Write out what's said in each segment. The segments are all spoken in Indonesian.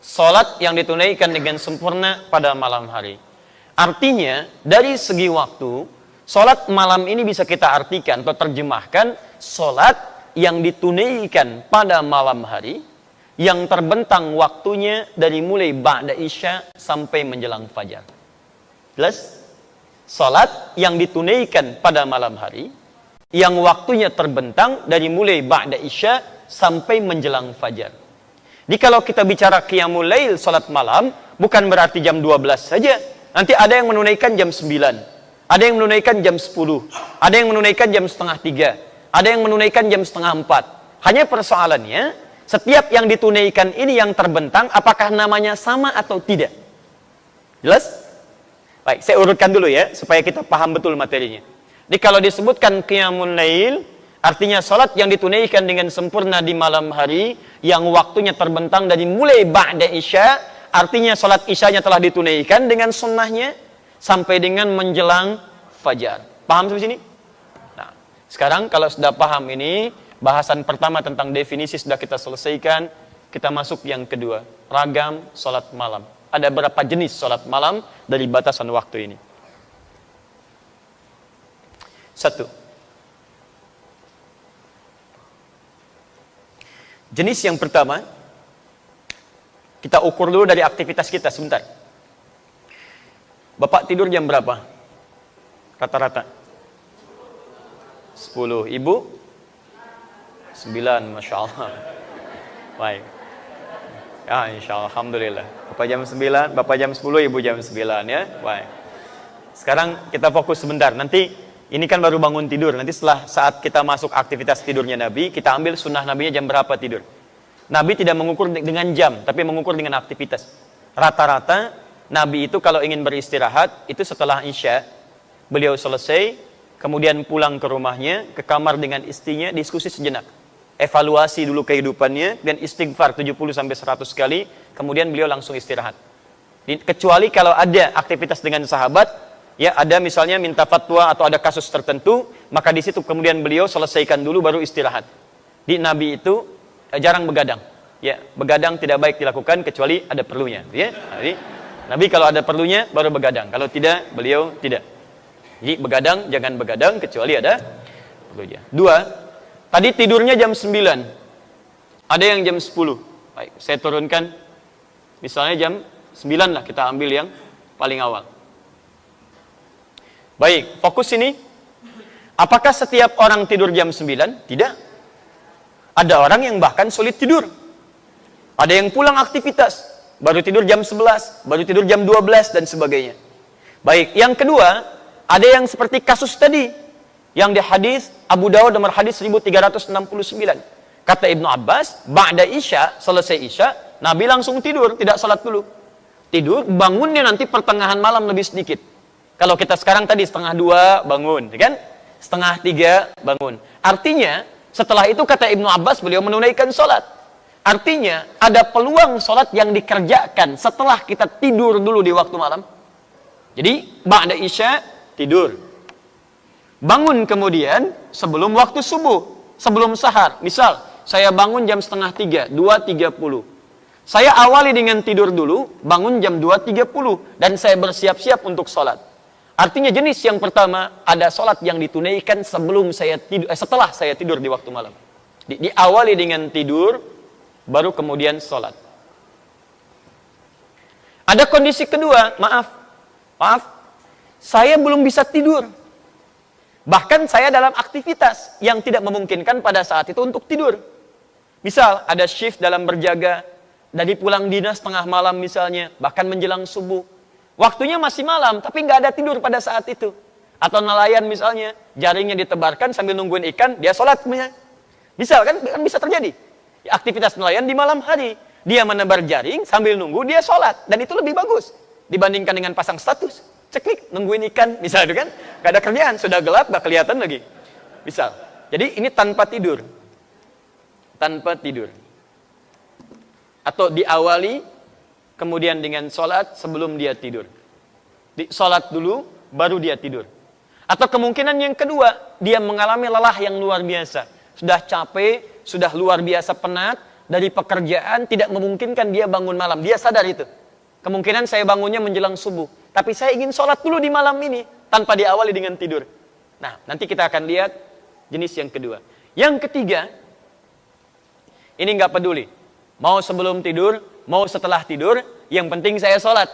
Salat yang ditunaikan dengan sempurna pada malam hari. Artinya, dari segi waktu, salat malam ini bisa kita artikan atau terjemahkan salat yang ditunaikan pada malam hari, yang terbentang waktunya dari mulai ba'da isya sampai menjelang fajar. Jelas? Salat yang ditunaikan pada malam hari, yang waktunya terbentang dari mulai ba'da isya sampai menjelang fajar. Jadi kalau kita bicara qiyamul lail, salat malam, bukan berarti jam 12 saja. Nanti ada yang menunaikan jam 9, ada yang menunaikan jam 10, ada yang menunaikan jam setengah 3, ada yang menunaikan jam setengah 4. Hanya persoalannya, setiap yang ditunaikan ini yang terbentang, apakah namanya sama atau tidak? Jelas? Baik, saya urutkan dulu ya, supaya kita paham betul materinya. Jadi kalau disebutkan qiyamul lail, artinya salat yang ditunaikan dengan sempurna di malam hari, yang waktunya terbentang dari mulai ba'da isya, artinya salat isyanya telah ditunaikan dengan sunnahnya, sampai dengan menjelang fajar. Paham sampai sini? Nah, sekarang kalau sudah paham ini, bahasan pertama tentang definisi sudah kita selesaikan, kita masuk yang kedua, ragam salat malam. Ada berapa jenis salat malam dari batasan waktu ini? 1. Jenis yang pertama, kita ukur dulu dari aktivitas kita sebentar. Bapak tidur jam berapa? Rata-rata 10. Ibu? 9, Masya Allah. Baik. Ya, insya Allah, Alhamdulillah. Bapak jam 9, Bapak jam 10, Ibu jam 9 ya. Baik. Sekarang kita fokus sebentar. Nanti, ini kan baru bangun tidur. Nanti setelah saat kita masuk aktivitas tidurnya Nabi, kita ambil sunnah Nabinya jam berapa tidur. Nabi tidak mengukur dengan jam, tapi mengukur dengan aktivitas. Rata-rata, Nabi itu kalau ingin beristirahat, itu setelah Isya, beliau selesai, kemudian pulang ke rumahnya, ke kamar dengan istrinya, diskusi sejenak. Evaluasi dulu kehidupannya, dan istighfar 70-100 kali, kemudian beliau langsung istirahat. Kecuali kalau ada aktivitas dengan sahabat, ya ada misalnya minta fatwa atau ada kasus tertentu, maka di situ kemudian beliau selesaikan dulu baru istirahat. Di Nabi itu jarang begadang. Ya, begadang tidak baik dilakukan kecuali ada perlunya, ya. Jadi Nabi kalau ada perlunya baru begadang. Kalau tidak, beliau tidak. Jadi begadang jangan begadang kecuali ada perlunya. 2. Tadi tidurnya jam 9. Ada yang jam 10. Baik, saya turunkan. Misalnya jam 9 lah kita ambil yang paling awal. Baik, fokus ini. Apakah setiap orang tidur jam 9? Tidak. Ada orang yang bahkan sulit tidur. Ada yang pulang aktivitas, baru tidur jam 11, baru tidur jam 12 dan sebagainya. Baik, yang kedua, ada yang seperti kasus tadi yang di hadis Abu Dawud nomor hadis 1369. Kata Ibnu Abbas, ba'da isya, selesai isya, Nabi langsung tidur, tidak salat dulu. Tidur, bangunnya nanti pertengahan malam lebih sedikit. Kalau kita sekarang tadi 1:30 bangun, kan? 2:30 bangun. Artinya, setelah itu kata Ibnu Abbas, beliau menunaikan salat. Artinya, ada peluang salat yang dikerjakan setelah kita tidur dulu di waktu malam. Jadi, ba'da isya, tidur. Bangun kemudian sebelum waktu subuh, sebelum sahar. Misal, saya bangun jam 2:30, 2:30. Saya awali dengan tidur dulu, bangun jam 2:30 dan saya bersiap-siap untuk sholat. Artinya jenis yang pertama, ada sholat yang ditunaikan sebelum saya tidur, setelah saya tidur di waktu malam. Diawali dengan tidur, baru kemudian sholat. Ada kondisi kedua, maaf, saya belum bisa tidur. Bahkan saya dalam aktivitas yang tidak memungkinkan pada saat itu untuk tidur. Misal, ada shift dalam berjaga, dari pulang dinas tengah malam misalnya, bahkan menjelang subuh. Waktunya masih malam, tapi nggak ada tidur pada saat itu. Atau nelayan misalnya, jaringnya ditebarkan sambil nungguin ikan, dia sholat. Misal, kan bisa terjadi. Aktivitas nelayan di malam hari. Dia menebar jaring sambil nunggu, dia sholat. Dan itu lebih bagus dibandingkan dengan pasang status. Ceklik, nungguin ikan, misalnya kan, gak ada kerjaan, sudah gelap, gak kelihatan lagi. Misal, jadi ini tanpa tidur. Tanpa tidur. Atau diawali, kemudian dengan sholat sebelum dia tidur. Sholat dulu, baru dia tidur. Atau kemungkinan yang kedua, dia mengalami lelah yang luar biasa. Sudah capek, sudah luar biasa penat, dari pekerjaan tidak memungkinkan dia bangun malam. Dia sadar itu. Kemungkinan saya bangunnya menjelang subuh. Tapi saya ingin sholat dulu di malam ini. Tanpa diawali dengan tidur. Nah, nanti kita akan lihat jenis yang kedua. Yang ketiga, ini nggak peduli. Mau sebelum tidur, mau setelah tidur, yang penting saya sholat.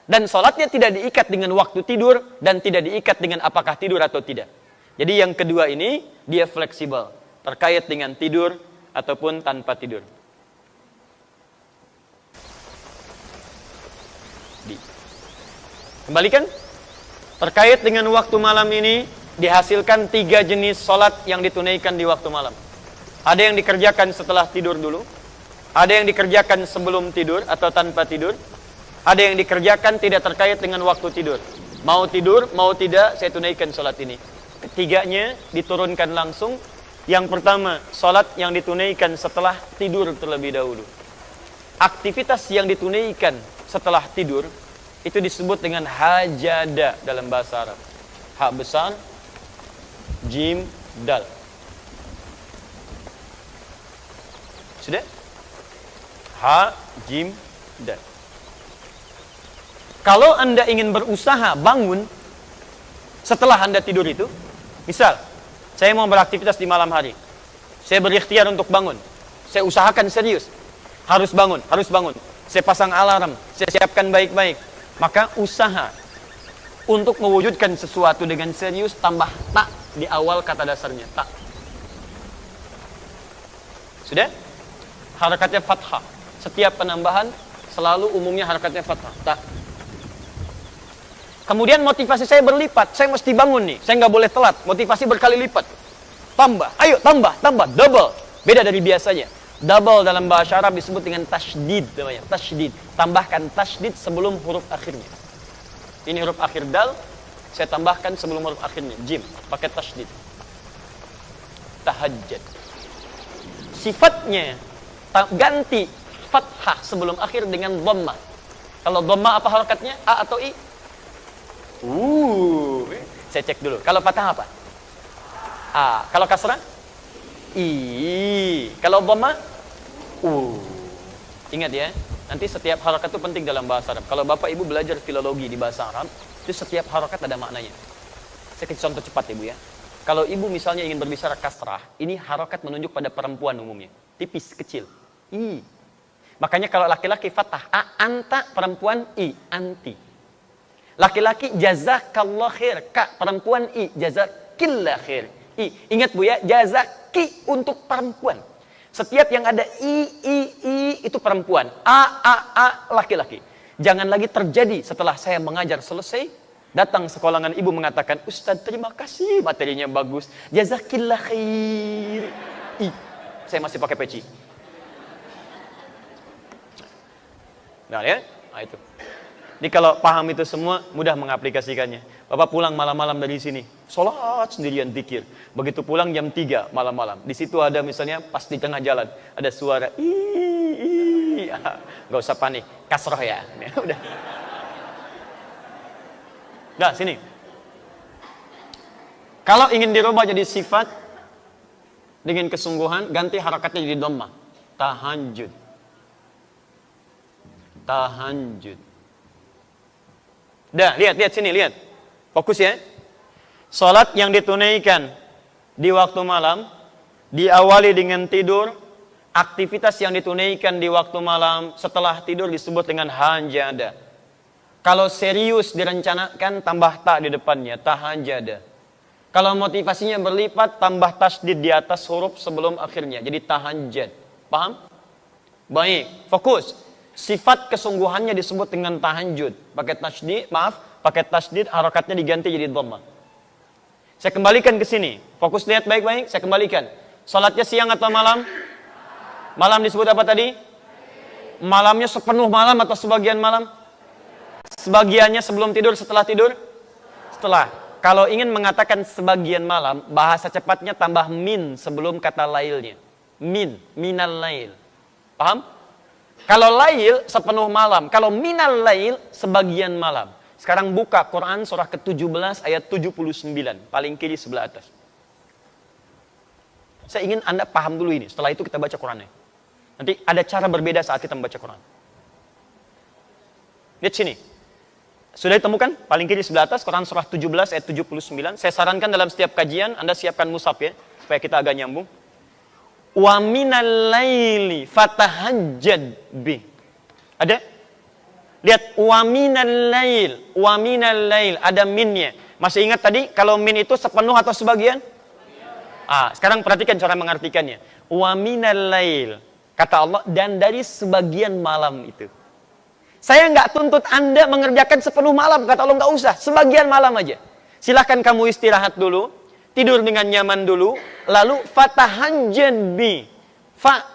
Dan sholatnya tidak diikat dengan waktu tidur, dan tidak diikat dengan apakah tidur atau tidak. Jadi yang kedua ini, dia fleksibel. Terkait dengan tidur, ataupun tanpa tidur. Kembalikan. Terkait dengan waktu malam ini, dihasilkan 3 jenis sholat yang ditunaikan di waktu malam. Ada yang dikerjakan setelah tidur dulu. Ada yang dikerjakan sebelum tidur atau tanpa tidur. Ada yang dikerjakan tidak terkait dengan waktu tidur. Mau tidur, mau tidak, saya tunaikan sholat ini. Ketiganya diturunkan langsung. Yang pertama, sholat yang ditunaikan setelah tidur terlebih dahulu. Aktivitas yang ditunaikan setelah tidur, itu disebut dengan hajada dalam bahasa Arab. Ha besar, jim, dal. Sudah? Ha, jim, dal. Kalau Anda ingin berusaha bangun setelah Anda tidur itu, misal, saya mau beraktivitas di malam hari. Saya berikhtiar untuk bangun. Saya usahakan serius. Harus bangun, harus bangun. Saya pasang alarm, saya siapkan baik-baik. Maka usaha untuk mewujudkan sesuatu dengan serius tambah tak di awal kata dasarnya, tak. Sudah? Harakatnya fathah. Setiap penambahan selalu umumnya harakatnya fathah, tak. Kemudian motivasi saya berlipat. Saya mesti bangun nih. Saya nggak boleh telat. Motivasi berkali lipat. Tambah. Ayo tambah, tambah. Double. Beda dari biasanya. Double dalam bahasa Arab disebut dengan tasydid namanya. Tasydid. Tambahkan tasydid sebelum huruf akhirnya. Ini huruf akhir dal. Saya tambahkan sebelum huruf akhirnya. Jim. Pakai tasydid. Tahajjud. Sifatnya ganti fathah sebelum akhir dengan dhammah. Kalau dhammah apa harakatnya? A atau I? Saya cek dulu. Kalau fathah apa? A. Kalau kasrah? I. Kalau dhamma? Ingat ya, nanti setiap harakat itu penting dalam bahasa Arab. Kalau Bapak Ibu belajar filologi di bahasa Arab, itu setiap harakat ada maknanya. Saya kasih contoh cepat Ibu ya. Kalau Ibu misalnya ingin berbicara kasrah, ini harakat menunjuk pada perempuan umumnya. Tipis, kecil. I. Makanya kalau laki-laki fathah A, anta, perempuan I, anti. Laki-laki jazakallah khair, ka, perempuan I, jazakillah khair. I. Ingat Bu ya, jazaki untuk perempuan. Setiap yang ada I itu perempuan. A, laki-laki. Jangan lagi terjadi setelah saya mengajar selesai, datang sekolangan ibu mengatakan, Ustaz terima kasih materinya bagus. Jazakillah khair. I. Saya masih pakai peci. Nah ya, nah itu. Jadi kalau paham itu semua, mudah mengaplikasikannya. Bapak pulang malam-malam dari sini, sholat sendirian zikir. Begitu pulang jam 3 malam-malam. Di situ ada misalnya pas di tengah jalan, ada suara nggak usah panik, kasroh ya. Udah. Nah sini. Kalau ingin dirubah jadi sifat dengan kesungguhan, ganti harakatnya jadi dhammah. Tahajud. Tahajud. Dah, lihat sini, lihat. Fokus ya. Salat yang ditunaikan di waktu malam diawali dengan tidur. Aktivitas yang ditunaikan di waktu malam setelah tidur disebut dengan hanjada. Kalau serius direncanakan tambah ta di depannya, tahajada. Kalau motivasinya berlipat tambah tasdid di atas huruf sebelum akhirnya, jadi tahajjud. Paham? Baik, fokus. Sifat kesungguhannya disebut dengan tahajud. Pakai tasdid, harakatnya diganti jadi dhammah. Saya kembalikan ke sini. Fokus lihat baik-baik, saya kembalikan. Salatnya siang atau malam? Malam disebut apa tadi? Malamnya sepenuh malam atau sebagian malam? Sebagiannya sebelum tidur, setelah tidur? Setelah. Kalau ingin mengatakan sebagian malam, bahasa cepatnya tambah min sebelum kata lailnya. Minal lail. Paham? Kalau lail sepenuh malam, kalau minal lail sebagian malam. Sekarang buka Quran surah ke-17 ayat 79, paling kiri sebelah atas. Saya ingin Anda paham dulu ini, setelah itu kita baca Qurannya. Nanti ada cara berbeda saat kita membaca Quran. Lihat sini. Sudah ditemukan? Paling kiri sebelah atas, Quran surah 17 ayat 79. Saya sarankan dalam setiap kajian, Anda siapkan mushaf ya, supaya kita agak nyambung. Wa minal laili fatahajjad bi. Ada? Lihat, wa minal lail. Wa minal lail. Ada minnya. Masih ingat tadi, kalau min itu sepenuh atau sebagian? Sekarang perhatikan cara mengartikannya. Wa minal lail. Kata Allah, dan dari sebagian malam itu. Saya nggak tuntut Anda mengerjakan sepenuh malam. Kata Allah, nggak usah. Sebagian malam aja. Silahkan kamu istirahat dulu. Tidur dengan nyaman dulu. Lalu, fatahajjad bi.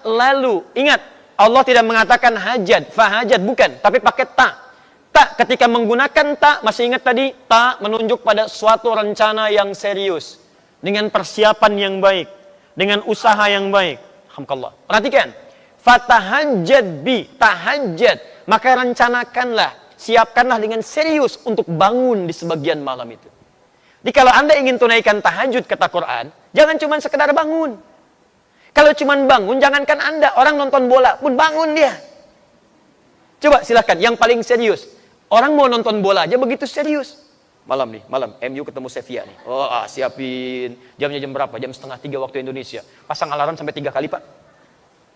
Lalu. Ingat, Allah tidak mengatakan hajat. Fahajat, bukan. Tapi pakai ta. Ta, ketika menggunakan ta, masih ingat tadi? Ta menunjuk pada suatu rencana yang serius. Dengan persiapan yang baik. Dengan usaha yang baik. Alhamdulillah. Perhatikan. Fatahajjad bi. Tahajjad. Maka rencanakanlah, siapkanlah dengan serius untuk bangun di sebagian malam itu. Jadi kalau Anda ingin tunaikan tahajud, kata Quran, jangan cuma sekedar bangun. Kalau cuma bangun, jangankan Anda, orang nonton bola pun bangun dia. Coba silakan, yang paling serius. Orang mau nonton bola aja begitu serius. Malam nih, malam, MU ketemu Sevilla nih. Siapin, jamnya jam berapa? Jam 2:30 waktu Indonesia. Pasang alarm sampai 3 kali, Pak.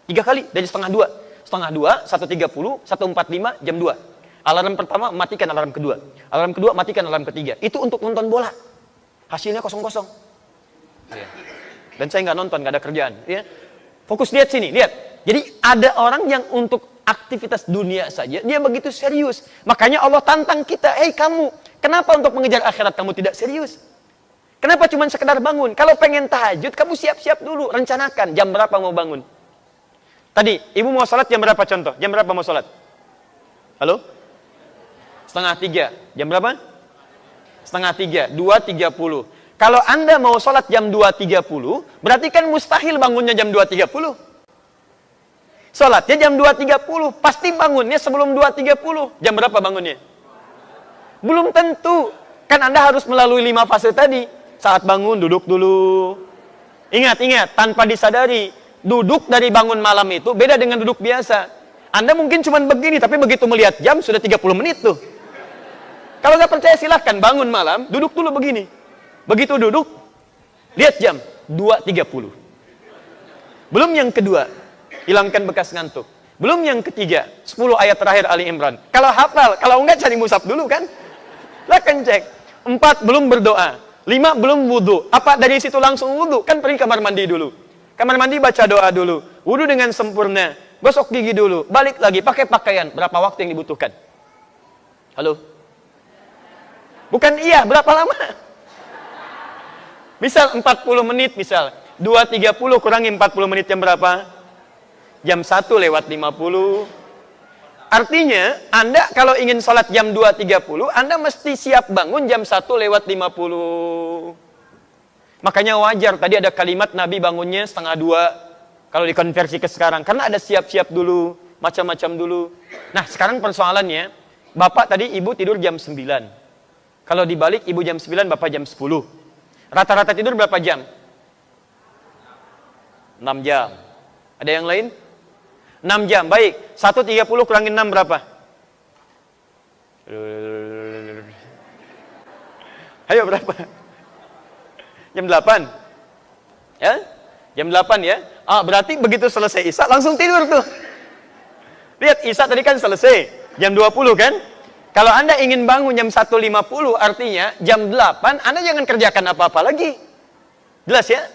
3 kali, dari 1:30. 1:30, 1:30, 1:45, jam 2. Alarm pertama, matikan alarm kedua. Alarm kedua, matikan alarm ketiga. Itu untuk nonton bola. Hasilnya 0-0. Ya. Dan saya nggak nonton, nggak ada kerjaan. Ya. Fokus lihat sini, lihat. Jadi ada orang yang untuk aktivitas dunia saja, dia begitu serius. Makanya Allah tantang kita, kamu, kenapa untuk mengejar akhirat kamu tidak serius? Kenapa cuma sekedar bangun? Kalau pengen tahajud, kamu siap-siap dulu, rencanakan jam berapa mau bangun. Tadi, ibu mau sholat jam berapa contoh? Jam berapa mau sholat? Halo? 2:30. Jam berapa? 2:30. 2:30. Kalau Anda mau sholat jam 2:30, berarti kan mustahil bangunnya jam 2:30. Sholatnya jam 2:30. Pasti bangunnya sebelum 2:30. Jam berapa bangunnya? Belum tentu. Kan Anda harus melalui 5 fase tadi. Saat bangun, duduk dulu. Ingat, tanpa disadari. Duduk dari bangun malam itu beda dengan duduk biasa. Anda mungkin cuma begini, tapi begitu melihat jam sudah 30 menit tuh. Kalau nggak percaya silahkan bangun malam, duduk dulu begini. Begitu duduk, lihat jam 2:30. Belum yang kedua, hilangkan bekas ngantuk. Belum yang ketiga, 10 ayat terakhir Ali Imran. Kalau hafal, kalau enggak cari mushaf dulu kan. Silahkan cek. 4, belum berdoa. 5, belum wudhu. Apa dari situ langsung wudhu? Kan pergi kamar mandi dulu. Kamar mandi baca doa dulu, wudhu dengan sempurna, gosok gigi dulu, balik lagi, pakai pakaian. Berapa waktu yang dibutuhkan? Halo? Bukan iya, berapa lama? Misal 40 menit, misal 2:30 kurangi 40 menit jam berapa? Jam 1:50. Artinya, Anda kalau ingin sholat jam 2:30, Anda mesti siap bangun jam 1:50. Makanya wajar, tadi ada kalimat Nabi bangunnya 1:30, kalau dikonversi ke sekarang. Karena ada siap-siap dulu, macam-macam dulu. Nah, sekarang persoalannya, Bapak tadi, Ibu tidur jam 9. Kalau dibalik, Ibu jam 9, Bapak jam 10. Rata-rata tidur berapa jam? 6 jam. Ada yang lain? 6 jam, baik. 1:30 kurangi 6 berapa? Ayo berapa? Jam 8. Ya? Jam 8 ya. Berarti begitu selesai Isya langsung tidur tuh. Lihat Isya tadi kan selesai jam 20 kan? Kalau Anda ingin bangun jam 1:50 artinya jam 8 Anda jangan kerjakan apa-apa lagi. Jelas ya?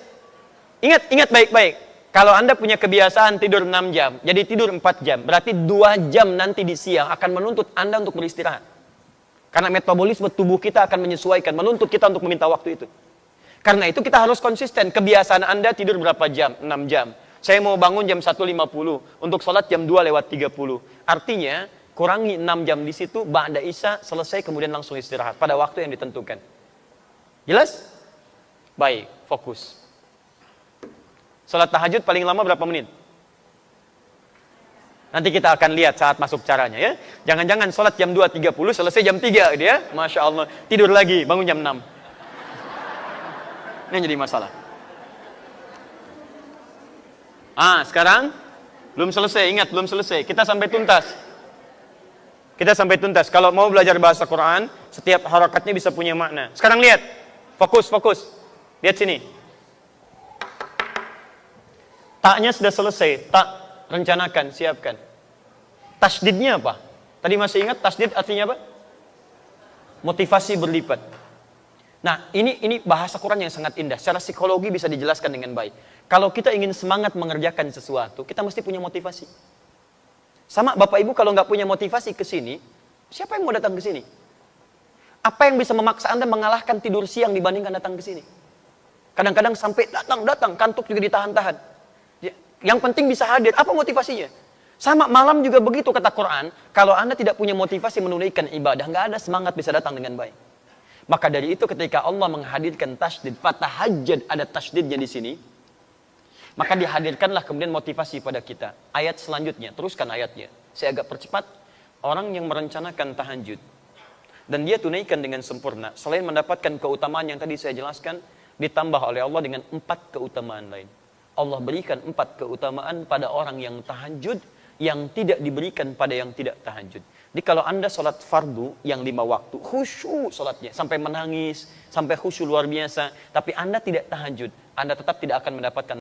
Ingat baik-baik. Kalau Anda punya kebiasaan tidur 6 jam, jadi tidur 4 jam, berarti 2 jam nanti di siang akan menuntut Anda untuk beristirahat. Karena metabolisme tubuh kita akan menyesuaikan, menuntut kita untuk meminta waktu itu. Karena itu kita harus konsisten. Kebiasaan Anda tidur berapa jam? 6 jam. Saya mau bangun jam 1:50. Untuk sholat jam 2:30. Artinya, kurangi 6 jam di situ, ba'da Isya, selesai, kemudian langsung istirahat. Pada waktu yang ditentukan. Jelas? Baik, fokus. Sholat tahajud paling lama berapa menit? Nanti kita akan lihat saat masuk caranya ya. Jangan-jangan sholat jam 2:30, selesai jam 3 dia. Masya Allah. Tidur lagi, bangun jam 6. Ini yang jadi masalah. Sekarang Belum selesai, ingat belum selesai. Kita sampai tuntas. Kita sampai tuntas. Kalau mau belajar bahasa Quran, setiap harakatnya bisa punya makna. Sekarang lihat. Fokus, fokus. Lihat sini. Taknya sudah selesai. Tak, rencanakan, siapkan. Tasdidnya apa? Tadi masih ingat tasdid artinya apa? Motivasi berlipat. Nah, ini bahasa Quran yang sangat indah. Secara psikologi bisa dijelaskan dengan baik. Kalau kita ingin semangat mengerjakan sesuatu, kita mesti punya motivasi. Sama Bapak Ibu kalau nggak punya motivasi ke sini, siapa yang mau datang ke sini? Apa yang bisa memaksa Anda mengalahkan tidur siang dibandingkan datang ke sini? Kadang-kadang sampai datang, kantuk juga ditahan-tahan. Yang penting bisa hadir. Apa motivasinya? Sama malam juga begitu kata Quran. Kalau Anda tidak punya motivasi menunaikan ibadah, nggak ada semangat bisa datang dengan baik. Maka dari itu ketika Allah menghadirkan tasydid, fatahajjad, ada tasydidnya di sini. Maka dihadirkanlah kemudian motivasi pada kita. Ayat selanjutnya, teruskan ayatnya. Saya agak percepat. Orang yang merencanakan tahajud dan dia tunaikan dengan sempurna, selain mendapatkan keutamaan yang tadi saya jelaskan, ditambah oleh Allah dengan 4 keutamaan lain. Allah berikan 4 keutamaan pada orang yang tahajud yang tidak diberikan pada yang tidak tahajud. Jadi kalau Anda sholat fardu yang 5 waktu, khusyuk sholatnya, sampai menangis, sampai khusyuk luar biasa, tapi Anda tidak tahajud, Anda tetap tidak akan mendapatkan